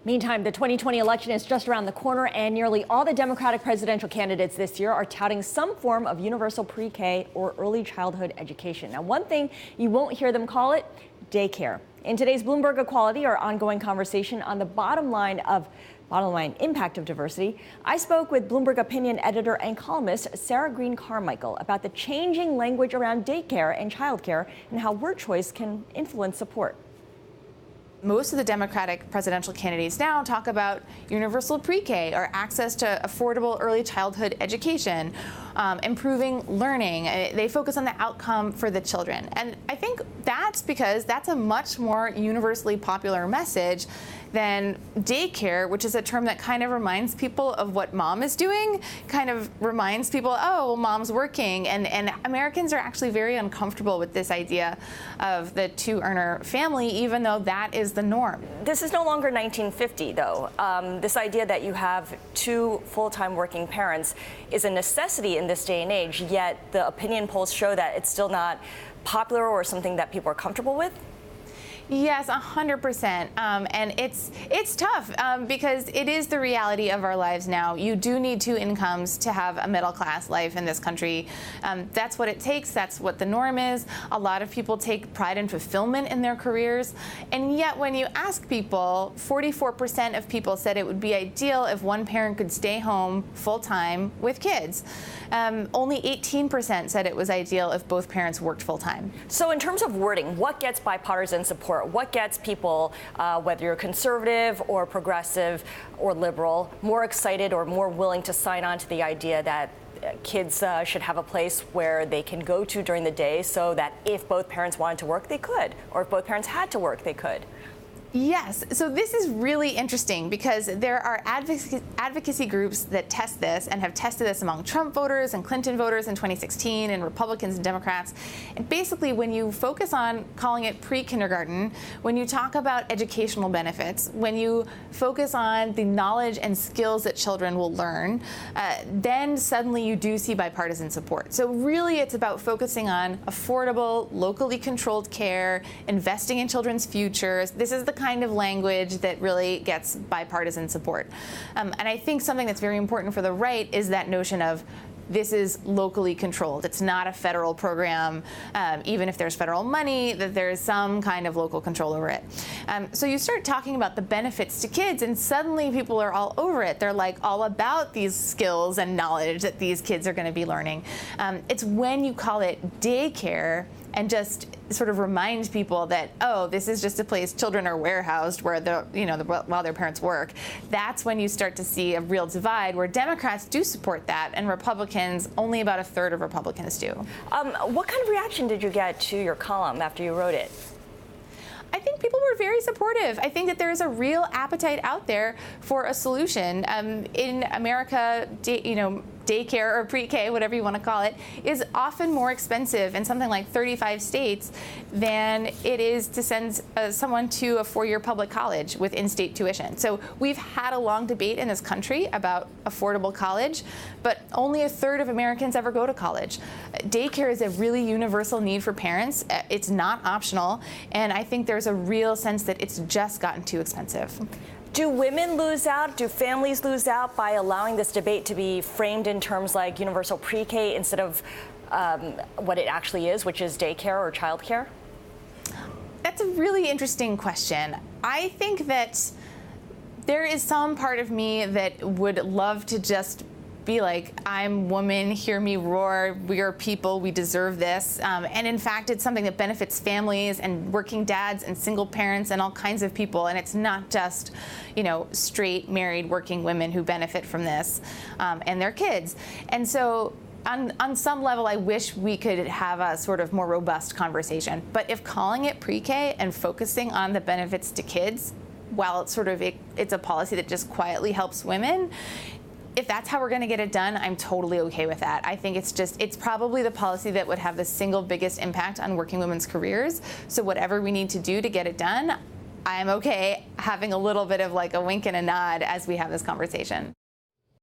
Meantime, the 2020 election is just around the corner, and nearly all the Democratic presidential candidates this year are touting some form of universal pre-K or early childhood education. Now, one thing you won't hear them call it: daycare. In today's Bloomberg Equality, our ongoing conversation on the bottom line impact of diversity, I spoke with Bloomberg Opinion editor and columnist Sarah Green Carmichael about the changing language around daycare and childcare and how word choice can influence support. Most of the Democratic presidential candidates now talk about universal pre-K or access to affordable early childhood education, improving learning. They focus on the outcome for the children. And I think that's because that's a much more universally popular message than daycare, which is a term that kind of reminds people of what mom is doing, kind of reminds people, oh, well, mom's working. And Americans are actually very uncomfortable with this idea of the two-earner family, even though that is the norm. This is no longer 1950, though. This idea that you have two full-time working parents is a necessity in this day and age, yet the opinion polls show that it's still not popular or something that people are comfortable with. Yes, 100%. And it's tough because it is the reality of our lives now. You do need two incomes to have a middle-class life in this country. That's what it takes. That's what the norm is. A lot of people take pride and fulfillment in their careers. And yet when you ask people, 44% of people said it would be ideal if one parent could stay home full-time with kids. Only 18% said it was ideal if both parents worked full-time. So in terms of wording, what gets bipartisan support? What gets people, whether you're conservative or progressive or liberal, more excited or more willing to sign on to the idea that kids should have a place where they can go to during the day so that if both parents wanted to work, they could, or if both parents had to work, they could? Yes, so this is really interesting because there are advocacy groups that test this and have tested this among Trump voters and Clinton voters in 2016 and Republicans and Democrats. And basically, when you focus on calling it pre-kindergarten, when you talk about educational benefits, when you focus on the knowledge and skills that children will learn, then suddenly you do see bipartisan support. So really, it's about focusing on affordable, locally controlled care, investing in children's futures. This is the kind of language that really gets bipartisan support. And I think something that's very important for the right is that notion of this is locally controlled. It's not a federal program, even if there's federal money, that there's some kind of local control over it. So you start talking about the benefits to kids, and suddenly people are all over it. They're like all about these skills and knowledge that these kids are going to be learning. It's when you call it daycare and just sort of remind people that, oh, this is just a place children are warehoused where while their parents work. That's when you start to see a real divide where Democrats do support that and Republicans, only about a third of Republicans do. What kind of reaction did you get to your column after you wrote it? I think people were very supportive. I think that there is a real appetite out there for a solution. In America, daycare or pre-K, whatever you want to call it, is often more expensive in something like 35 states than it is to send someone to a four-year public college with in-state tuition. So we've had a long debate in this country about affordable college, but only a third of Americans ever go to college. Daycare is a really universal need for parents. It's not optional, and I think there's a real sense that it's just gotten too expensive. Do women lose out? Do families lose out by allowing this debate to be framed in terms like universal pre-K instead of what it actually is, which is daycare or childcare? That's a really interesting question. I think that there is some part of me that would love to just be like, I'm woman, hear me roar, we are people, we deserve this. And in fact, it's something that benefits families and working dads and single parents and all kinds of people. And it's not just, straight, married, working women who benefit from this and their kids. And so on some level, I wish we could have a sort of more robust conversation. But if calling it pre-K and focusing on the benefits to kids, while it's a policy that just quietly helps women, if that's how we're going to get it done, I'm totally okay with that. I think it's probably the policy that would have the single biggest impact on working women's careers. So whatever we need to do to get it done, I'm okay having a little bit of like a wink and a nod as we have this conversation.